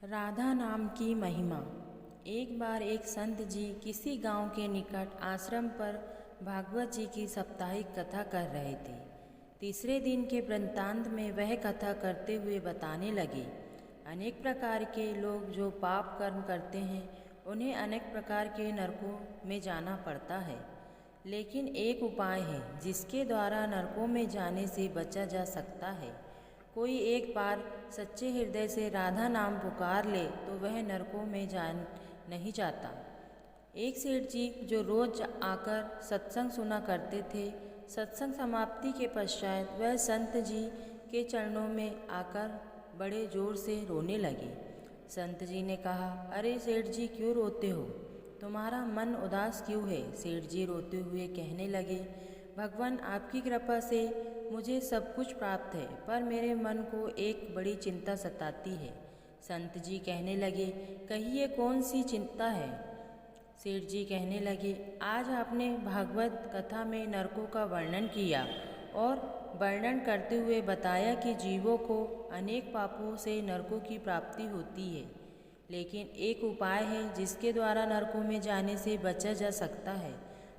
राधा नाम की महिमा। एक बार एक संत जी किसी गांव के निकट आश्रम पर भागवत जी की साप्ताहिक कथा कर रहे थे। तीसरे दिन के वृत्तांत में वह कथा करते हुए बताने लगे, अनेक प्रकार के लोग जो पाप कर्म करते हैं उन्हें अनेक प्रकार के नरकों में जाना पड़ता है, लेकिन एक उपाय है जिसके द्वारा नरकों में जाने से बचा जा सकता है। कोई एक बार सच्चे हृदय से राधा नाम पुकार ले तो वह नरकों में नहीं जाता। एक सेठ जी जो रोज आकर सत्संग सुना करते थे, सत्संग समाप्ति के पश्चात वह संत जी के चरणों में आकर बड़े जोर से रोने लगे। संत जी ने कहा, अरे सेठ जी क्यों रोते हो? तुम्हारा मन उदास क्यों है? सेठ जी रोते हुए कहने लगे, भगवान आपकी कृपा से मुझे सब कुछ प्राप्त है, पर मेरे मन को एक बड़ी चिंता सताती है। संत जी कहने लगे, कहिए कौन सी चिंता है? सेठ जी कहने लगे, आज आपने भागवत कथा में नरकों का वर्णन किया और वर्णन करते हुए बताया कि जीवों को अनेक पापों से नरकों की प्राप्ति होती है, लेकिन एक उपाय है जिसके द्वारा नरकों में जाने से बचा जा सकता है।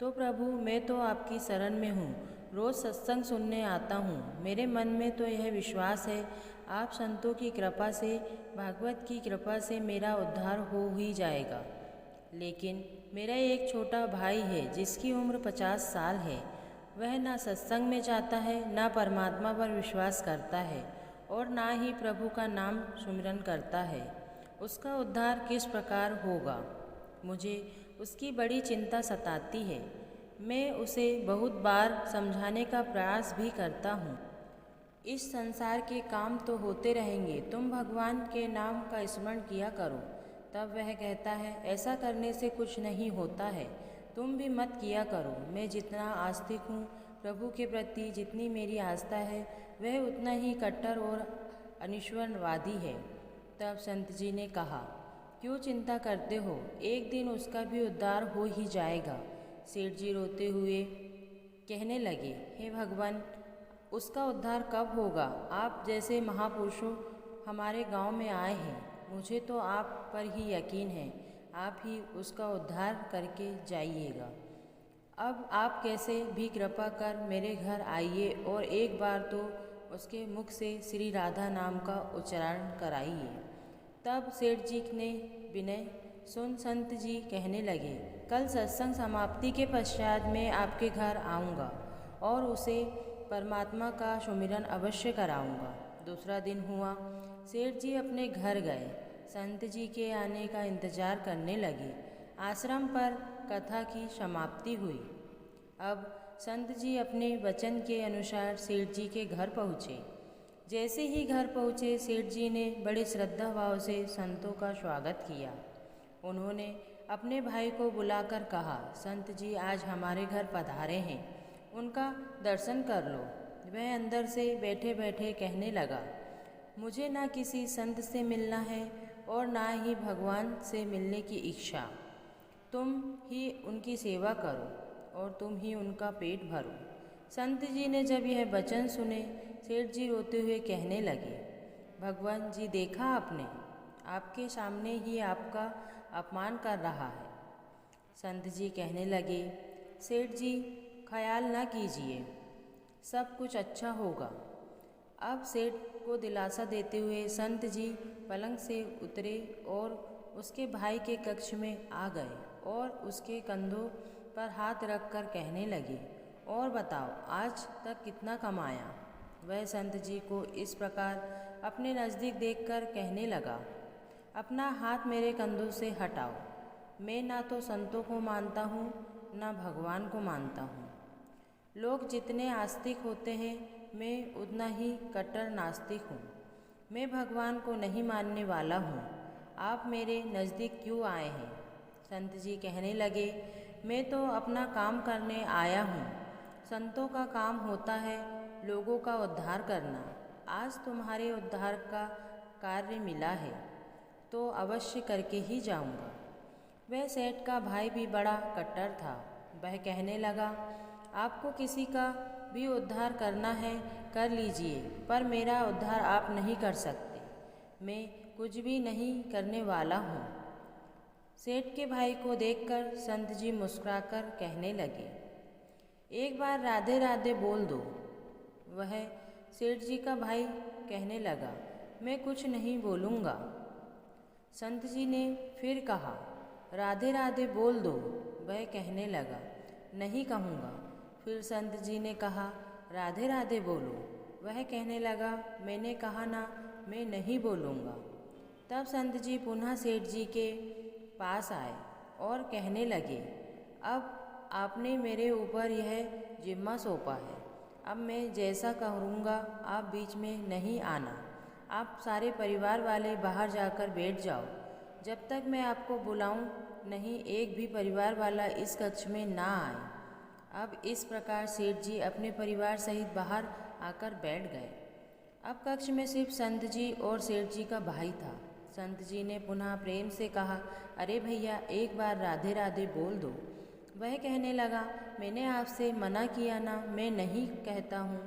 तो प्रभु, मैं तो आपकी शरण में हूँ, रोज़ सत्संग सुनने आता हूँ। मेरे मन में तो यह विश्वास है आप संतों की कृपा से, भागवत की कृपा से मेरा उद्धार हो ही जाएगा। लेकिन मेरा एक छोटा भाई है जिसकी उम्र 50 साल है। वह ना सत्संग में जाता है, ना परमात्मा पर विश्वास करता है और ना ही प्रभु का नाम सुमिरन करता है। उसका उद्धार किस प्रकार होगा? मुझे उसकी बड़ी चिंता सताती है। मैं उसे बहुत बार समझाने का प्रयास भी करता हूँ। इस संसार के काम तो होते रहेंगे, तुम भगवान के नाम का स्मरण किया करो। तब वह कहता है, ऐसा करने से कुछ नहीं होता है, तुम भी मत किया करो। मैं जितना आस्तिक हूँ प्रभु के प्रति, जितनी मेरी आस्था है, वह उतना ही कट्टर और अनिश्वरवादी है। तब संत जी ने कहा, क्यों चिंता करते हो? एक दिन उसका भी उद्धार हो ही जाएगा। सेठ जी रोते हुए कहने लगे, हे भगवान, उसका उद्धार कब होगा? आप जैसे महापुरुषों हमारे गांव में आए हैं, मुझे तो आप पर ही यकीन है, आप ही उसका उद्धार करके जाइएगा। अब आप कैसे भी कृपा कर मेरे घर आइए और एक बार तो उसके मुख से श्री राधा नाम का उच्चारण कराइए। तब सेठ जी ने विनय सुन संत जी कहने लगे, कल सत्संग समाप्ति के पश्चात मैं आपके घर आऊँगा और उसे परमात्मा का सुमिरन अवश्य कराऊँगा। दूसरा दिन हुआ, सेठ जी अपने घर गए, संत जी के आने का इंतजार करने लगे। आश्रम पर कथा की समाप्ति हुई। अब संत जी अपने वचन के अनुसार सेठ जी के घर पहुँचे। जैसे ही घर पहुँचे, सेठ जी ने बड़े श्रद्धा भाव से संतों का स्वागत किया। उन्होंने अपने भाई को बुलाकर कहा, संत जी आज हमारे घर पधारे हैं, उनका दर्शन कर लो। वह अंदर से बैठे बैठे कहने लगा, मुझे ना किसी संत से मिलना है और ना ही भगवान से मिलने की इच्छा। तुम ही उनकी सेवा करो और तुम ही उनका पेट भरो। संत जी ने जब यह वचन सुने, सेठ जी रोते हुए कहने लगे, भगवान जी, देखा आपने, आपके सामने ही आपका अपमान कर रहा है। संत जी कहने लगे, सेठ जी ख्याल न कीजिए, सब कुछ अच्छा होगा। अब सेठ को दिलासा देते हुए संत जी पलंग से उतरे और उसके भाई के कक्ष में आ गए और उसके कंधों पर हाथ रखकर कहने लगे, और बताओ आज तक कितना कमाया? वह संत जी को इस प्रकार अपने नज़दीक देखकर कहने लगा, अपना हाथ मेरे कंधों से हटाओ। मैं ना तो संतों को मानता हूँ, ना भगवान को मानता हूँ। लोग जितने आस्तिक होते हैं, मैं उतना ही कट्टर नास्तिक हूँ। मैं भगवान को नहीं मानने वाला हूँ। आप मेरे नज़दीक क्यों आए हैं? संत जी कहने लगे, मैं तो अपना काम करने आया हूँ। संतों का काम होता है लोगों का उद्धार करना। आज तुम्हारे उद्धार का कार्य मिला है तो अवश्य करके ही जाऊँगा। वह सेठ का भाई भी बड़ा कट्टर था। वह कहने लगा, आपको किसी का भी उद्धार करना है कर लीजिए, पर मेरा उद्धार आप नहीं कर सकते। मैं कुछ भी नहीं करने वाला हूँ। सेठ के भाई को देखकर संत जी मुस्कुराकर कहने लगे, एक बार राधे राधे बोल दो। वह सेठ जी का भाई कहने लगा, मैं कुछ नहीं बोलूँगा। संत जी ने फिर कहा, राधे राधे बोल दो। वह कहने लगा, नहीं कहूँगा। फिर संत जी ने कहा, राधे राधे बोलो। वह कहने लगा, मैंने कहा ना, मैं नहीं बोलूँगा। तब संत जी पुनः सेठ जी के पास आए और कहने लगे, अब आपने मेरे ऊपर यह जिम्मा सौंपा है। अब मैं जैसा करूँगा आप बीच में नहीं आना। आप सारे परिवार वाले बाहर जाकर बैठ जाओ। जब तक मैं आपको बुलाऊं नहीं एक भी परिवार वाला इस कक्ष में ना आए। अब इस प्रकार सेठ जी अपने परिवार सहित बाहर आकर बैठ गए। अब कक्ष में सिर्फ संत जी और सेठ जी का भाई था। संत जी ने पुनः प्रेम से कहा, अरे भैया एक बार राधे राधे बोल दो। वह कहने लगा, मैंने आपसे मना किया ना, मैं नहीं कहता हूँ।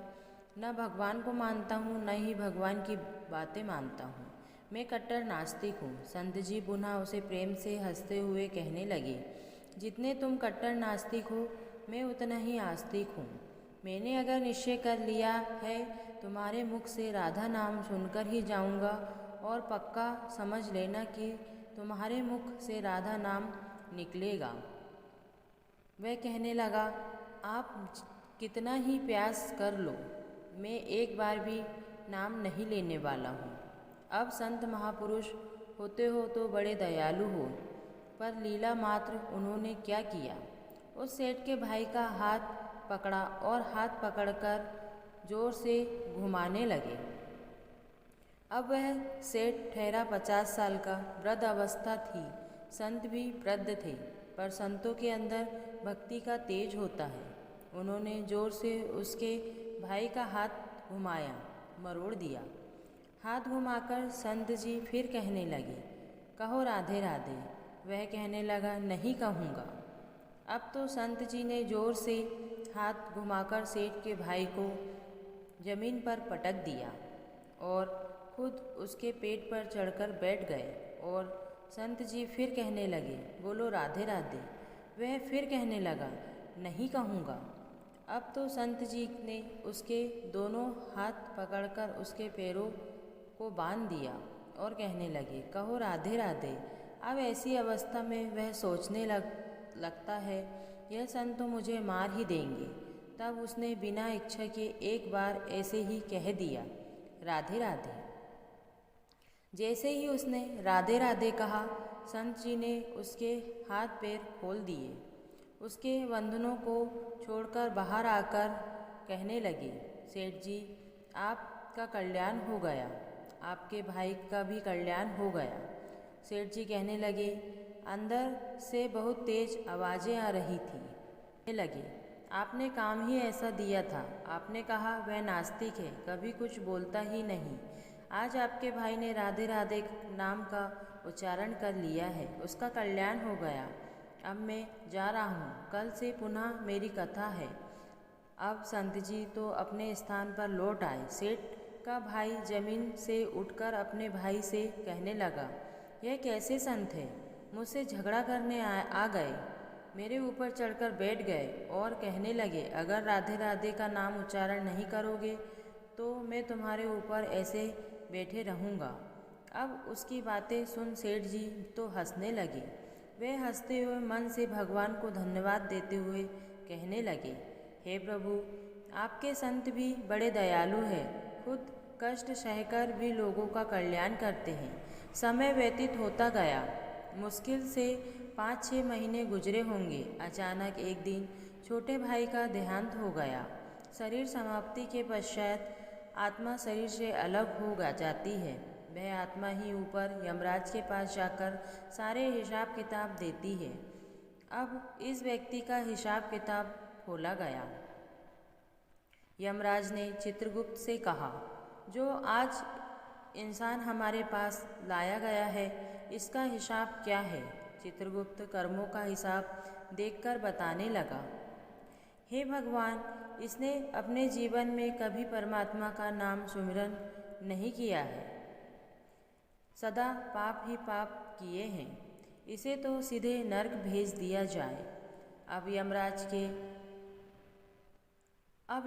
न भगवान को मानता हूँ न ही भगवान की बातें मानता हूँ। मैं कट्टर नास्तिक हूँ। संत जी पुनः उसे प्रेम से हंसते हुए कहने लगे, जितने तुम कट्टर नास्तिक हो मैं उतना ही आस्तिक हूँ। मैंने अगर निश्चय कर लिया है तुम्हारे मुख से राधा नाम सुनकर ही जाऊँगा, और पक्का समझ लेना कि तुम्हारे मुख से राधा नाम निकलेगा। वह कहने लगा, आप कितना ही प्रयास कर लो, मैं एक बार भी नाम नहीं लेने वाला हूँ। अब संत महापुरुष होते हो तो बड़े दयालु हो, पर लीला मात्र उन्होंने क्या किया। उस सेठ के भाई का हाथ पकड़ा और हाथ पकड़कर जोर से घुमाने लगे। अब वह सेठ ठहरा 50 साल का, वृद्ध अवस्था थी। संत भी वृद्ध थे, पर संतों के अंदर भक्ति का तेज होता है। उन्होंने जोर से उसके भाई का हाथ घुमाया, मरोड़ दिया। हाथ घुमाकर संत जी फिर कहने लगे, कहो राधे राधे। वह कहने लगा, नहीं कहूँगा। अब तो संत जी ने जोर से हाथ घुमाकर सेठ के भाई को जमीन पर पटक दिया और खुद उसके पेट पर चढ़कर बैठ गए। और संत जी फिर कहने लगे, बोलो राधे राधे। वह फिर कहने लगा, नहीं कहूँगा। अब तो संत जी ने उसके दोनों हाथ पकड़कर उसके पैरों को बांध दिया और कहने लगे, कहो राधे राधे। अब ऐसी अवस्था में वह सोचने लगता है, यह संत तो मुझे मार ही देंगे। तब उसने बिना इच्छा के एक बार ऐसे ही कह दिया, राधे राधे। जैसे ही उसने राधे राधे कहा, संत जी ने उसके हाथ पैर खोल दिए। उसके बंधनों को छोड़कर बाहर आकर कहने लगे, सेठ जी आपका कल्याण हो गया, आपके भाई का भी कल्याण हो गया। सेठ जी कहने लगे, अंदर से बहुत तेज आवाज़ें आ रही थी। कहने लगे, आपने काम ही ऐसा दिया था। आपने कहा वह नास्तिक है, कभी कुछ बोलता ही नहीं। आज आपके भाई ने राधे राधे नाम का उच्चारण कर लिया है, उसका कल्याण हो गया। अब मैं जा रहा हूँ, कल से पुनः मेरी कथा है। अब संत जी तो अपने स्थान पर लौट आए। सेठ का भाई जमीन से उठकर अपने भाई से कहने लगा, यह कैसे संत है, मुझसे झगड़ा करने आ गए, मेरे ऊपर चढ़कर बैठ गए और कहने लगे, अगर राधे राधे का नाम उच्चारण नहीं करोगे तो मैं तुम्हारे ऊपर ऐसे बैठे रहूँगा। अब उसकी बातें सुन सेठ जी तो हंसने लगे। वे हंसते हुए मन से भगवान को धन्यवाद देते हुए कहने लगे, हे प्रभु, आपके संत भी बड़े दयालु हैं, खुद कष्ट सहकर भी लोगों का कल्याण करते हैं। समय व्यतीत होता गया। मुश्किल से 5-6 महीने गुजरे होंगे। अचानक एक दिन छोटे भाई का देहांत हो गया। शरीर समाप्ति के पश्चात आत्मा शरीर से अलग हो जाती है। वह आत्मा ही ऊपर यमराज के पास जाकर सारे हिसाब किताब देती है। अब इस व्यक्ति का हिसाब किताब खोला गया। यमराज ने चित्रगुप्त से कहा, जो आज इंसान हमारे पास लाया गया है, इसका हिसाब क्या है? चित्रगुप्त कर्मों का हिसाब देखकर बताने लगा, हे भगवान, इसने अपने जीवन में कभी परमात्मा का नाम सुमिरन नहीं किया है। सदा पाप ही पाप किए हैं, इसे तो सीधे नर्क भेज दिया जाए। अब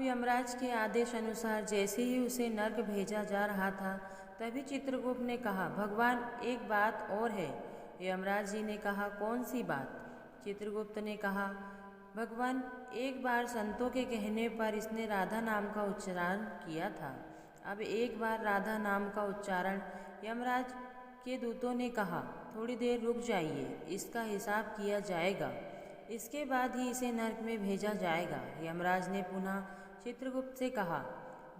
यमराज के आदेश अनुसार जैसे ही उसे नर्क भेजा जा रहा था, तभी चित्रगुप्त ने कहा, भगवान एक बात और है। यमराज जी ने कहा, कौन सी बात? चित्रगुप्त ने कहा, भगवान एक बार संतों के कहने पर इसने राधा नाम का उच्चारण किया था। अब एक बार राधा नाम का उच्चारण यमराज के दूतों ने कहा, थोड़ी देर रुक जाइए, इसका हिसाब किया जाएगा, इसके बाद ही इसे नरक में भेजा जाएगा। यमराज ने पुनः चित्रगुप्त से कहा,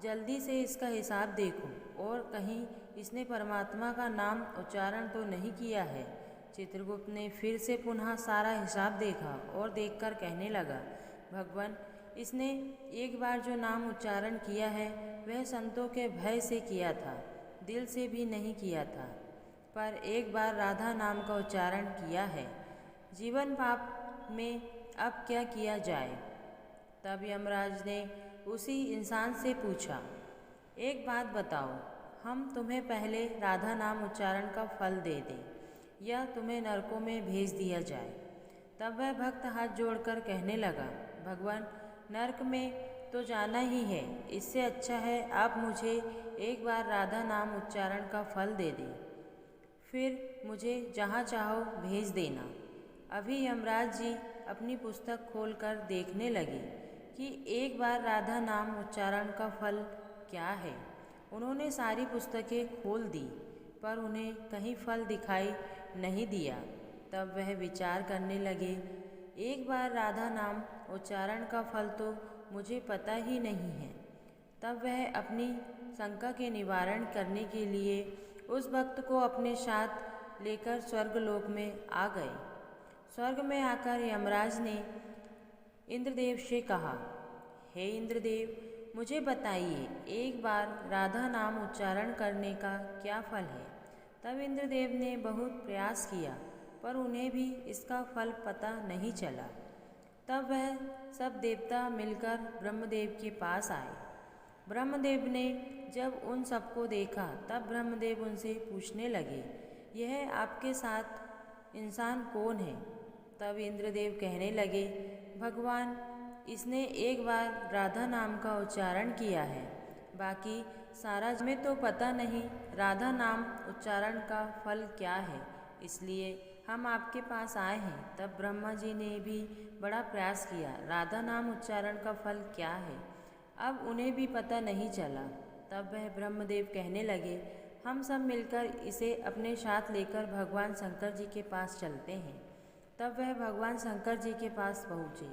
जल्दी से इसका हिसाब देखो और कहीं इसने परमात्मा का नाम उच्चारण तो नहीं किया है। चित्रगुप्त ने फिर से पुनः सारा हिसाब देखा और देखकर कहने लगा, भगवान इसने एक बार जो नाम उच्चारण किया है वह संतों के भय से किया था, दिल से भी नहीं किया था। पर एक बार राधा नाम का उच्चारण किया है, जीवन पाप में अब क्या किया जाए? तब यमराज ने उसी इंसान से पूछा, एक बात बताओ, हम तुम्हें पहले राधा नाम उच्चारण का फल दे दें या तुम्हें नरकों में भेज दिया जाए? तब वह भक्त हाथ जोड़कर कहने लगा, भगवान नरक में तो जाना ही है, इससे अच्छा है आप मुझे एक बार राधा नाम उच्चारण का फल दे दें, फिर मुझे जहाँ चाहो भेज देना। अभी यमराज जी अपनी पुस्तक खोलकर देखने लगे कि एक बार राधा नाम उच्चारण का फल क्या है। उन्होंने सारी पुस्तकें खोल दी पर उन्हें कहीं फल दिखाई नहीं दिया। तब वह विचार करने लगे, एक बार राधा नाम उच्चारण का फल तो मुझे पता ही नहीं है। तब वह अपनी शंका के निवारण करने के लिए उस भक्त को अपने साथ लेकर स्वर्गलोक में आ गए। स्वर्ग में आकर यमराज ने इंद्रदेव से कहा, हे इंद्रदेव, मुझे बताइए एक बार राधा नाम उच्चारण करने का क्या फल है? तब इंद्रदेव ने बहुत प्रयास किया पर उन्हें भी इसका फल पता नहीं चला। तब वह सब देवता मिलकर ब्रह्मदेव के पास आए। ब्रह्मदेव ने जब उन सबको देखा तब ब्रह्मदेव उनसे पूछने लगे, यह आपके साथ इंसान कौन है? तब इंद्रदेव कहने लगे, भगवान इसने एक बार राधा नाम का उच्चारण किया है, बाकी सारा में तो पता नहीं राधा नाम उच्चारण का फल क्या है, इसलिए हम आपके पास आए हैं। तब ब्रह्मा जी ने भी बड़ा प्रयास किया, राधा नाम उच्चारण का फल क्या है, अब उन्हें भी पता नहीं चला। तब वह ब्रह्मदेव कहने लगे, हम सब मिलकर इसे अपने साथ लेकर भगवान शंकर जी के पास चलते हैं। तब वह भगवान शंकर जी के पास पहुँचे।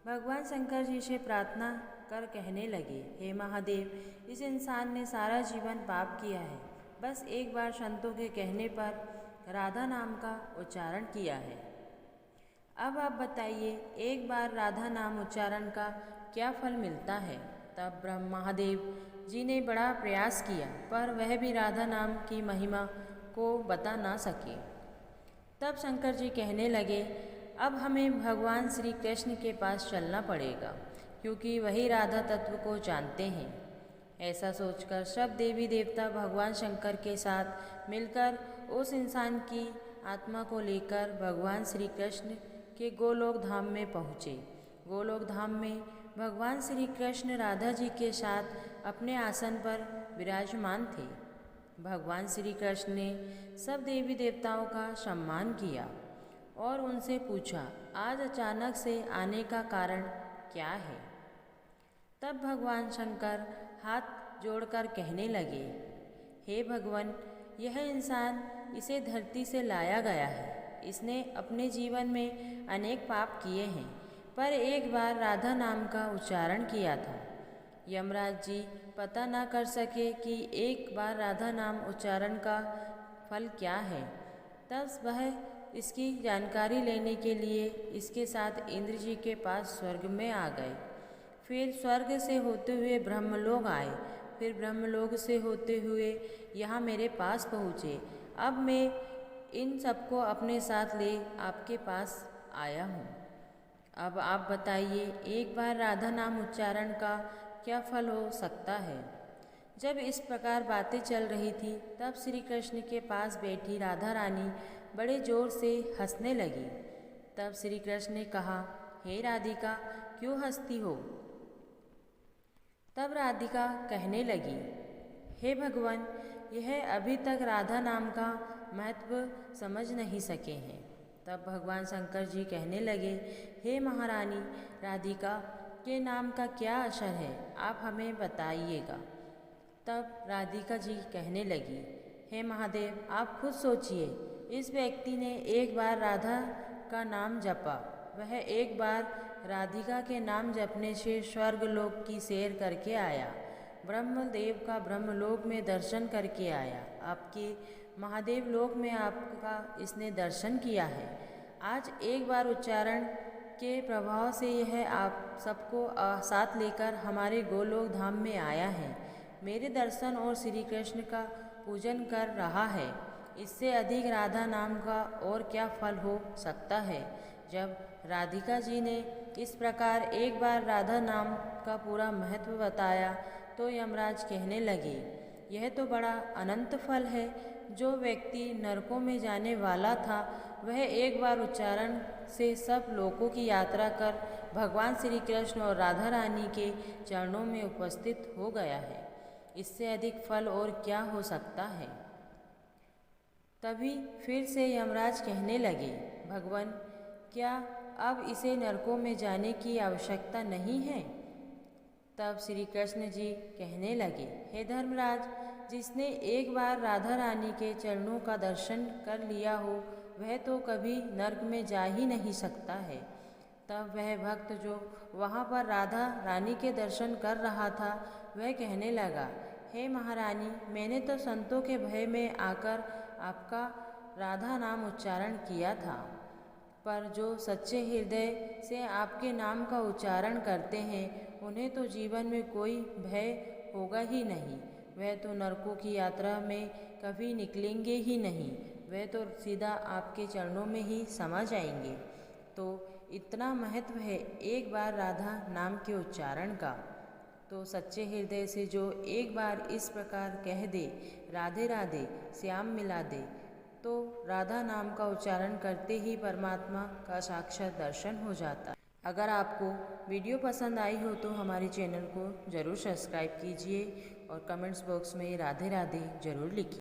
भगवान शंकर जी से प्रार्थना कर कहने लगे, हे महादेव, इस इंसान ने सारा जीवन पाप किया है, बस एक बार संतों के कहने पर राधा नाम का उच्चारण किया है। अब आप बताइए एक बार राधा नाम उच्चारण का क्या फल मिलता है? तब ब्रह्म महादेव जी ने बड़ा प्रयास किया पर वह भी राधा नाम की महिमा को बता ना सके। तब शंकर जी कहने लगे, अब हमें भगवान श्री कृष्ण के पास चलना पड़ेगा क्योंकि वही राधा तत्व को जानते हैं। ऐसा सोचकर सब देवी देवता भगवान शंकर के साथ मिलकर उस इंसान की आत्मा को लेकर भगवान श्री कृष्ण के गोलोक धाम में पहुँचे। गोलोक धाम में भगवान श्री कृष्ण राधा जी के साथ अपने आसन पर विराजमान थे। भगवान श्री कृष्ण ने सब देवी देवताओं का सम्मान किया और उनसे पूछा, आज अचानक से आने का कारण क्या है? तब भगवान शंकर हाथ जोड़कर कहने लगे, हे भगवान, यह इंसान इसे धरती से लाया गया है। इसने अपने जीवन में अनेक पाप किए हैं पर एक बार राधा नाम का उच्चारण किया था। यमराज जी पता ना कर सके कि एक बार राधा नाम उच्चारण का फल क्या है। तब वह इसकी जानकारी लेने के लिए इसके साथ इंद्र जी के पास स्वर्ग में आ गए। फिर स्वर्ग से होते हुए ब्रह्मलोक आए, फिर ब्रह्मलोक से होते हुए यहाँ मेरे पास पहुँचे। अब मैं इन सबको अपने साथ ले आपके पास आया हूँ। अब आप बताइए एक बार राधा नाम उच्चारण का क्या फल हो सकता है? जब इस प्रकार बातें चल रही थी तब श्री कृष्ण के पास बैठी राधा रानी बड़े जोर से हंसने लगी। तब श्री कृष्ण ने कहा, हे राधिका, क्यों हंसती हो? तब राधिका कहने लगी, हे भगवान, यह अभी तक राधा नाम का महत्व समझ नहीं सके हैं। तब भगवान शंकर जी कहने लगे, हे महारानी, राधिका के नाम का क्या असर है, आप हमें बताइएगा। तब राधिका जी कहने लगी, हे महादेव, आप खुद सोचिए, इस व्यक्ति ने एक बार राधा का नाम जपा, वह एक बार राधिका के नाम जपने से स्वर्गलोक की सैर करके आया, ब्रह्मदेव का ब्रह्मलोक में दर्शन करके आया, आपके महादेव लोक में आपका इसने दर्शन किया है। आज एक बार उच्चारण के प्रभाव से यह आप सबको साथ लेकर हमारे गोलोक धाम में आया है, मेरे दर्शन और श्री कृष्ण का पूजन कर रहा है। इससे अधिक राधा नाम का और क्या फल हो सकता है। जब राधिका जी ने इस प्रकार एक बार राधा नाम का पूरा महत्व बताया तो यमराज कहने लगे, यह तो बड़ा अनंत फल है। जो व्यक्ति नरकों में जाने वाला था वह एक बार उच्चारण से सब लोकों की यात्रा कर भगवान श्री कृष्ण और राधा रानी के चरणों में उपस्थित हो गया है। इससे अधिक फल और क्या हो सकता है। तभी फिर से यमराज कहने लगे, भगवान, क्या अब इसे नरकों में जाने की आवश्यकता नहीं है? तब श्री कृष्ण जी कहने लगे, हे धर्मराज, जिसने एक बार राधा रानी के चरणों का दर्शन कर लिया हो वह तो कभी नर्क में जा ही नहीं सकता है। तब वह भक्त जो वहाँ पर राधा रानी के दर्शन कर रहा था वह कहने लगा, हे महारानी, मैंने तो संतों के भय में आकर आपका राधा नाम उच्चारण किया था, पर जो सच्चे हृदय से आपके नाम का उच्चारण करते हैं उन्हें तो जीवन में कोई भय होगा ही नहीं। वह तो नरकों की यात्रा में कभी निकलेंगे ही नहीं, वह तो सीधा आपके चरणों में ही समा जाएंगे। तो इतना महत्व है एक बार राधा नाम के उच्चारण का। तो सच्चे हृदय से जो एक बार इस प्रकार कह दे, राधे राधे श्याम मिला दे, तो राधा नाम का उच्चारण करते ही परमात्मा का साक्षात दर्शन हो जाता है। अगर आपको वीडियो पसंद आई हो तो हमारे चैनल को ज़रूर सब्सक्राइब कीजिए और कमेंट्स बॉक्स में राधे राधे ज़रूर लिखिए।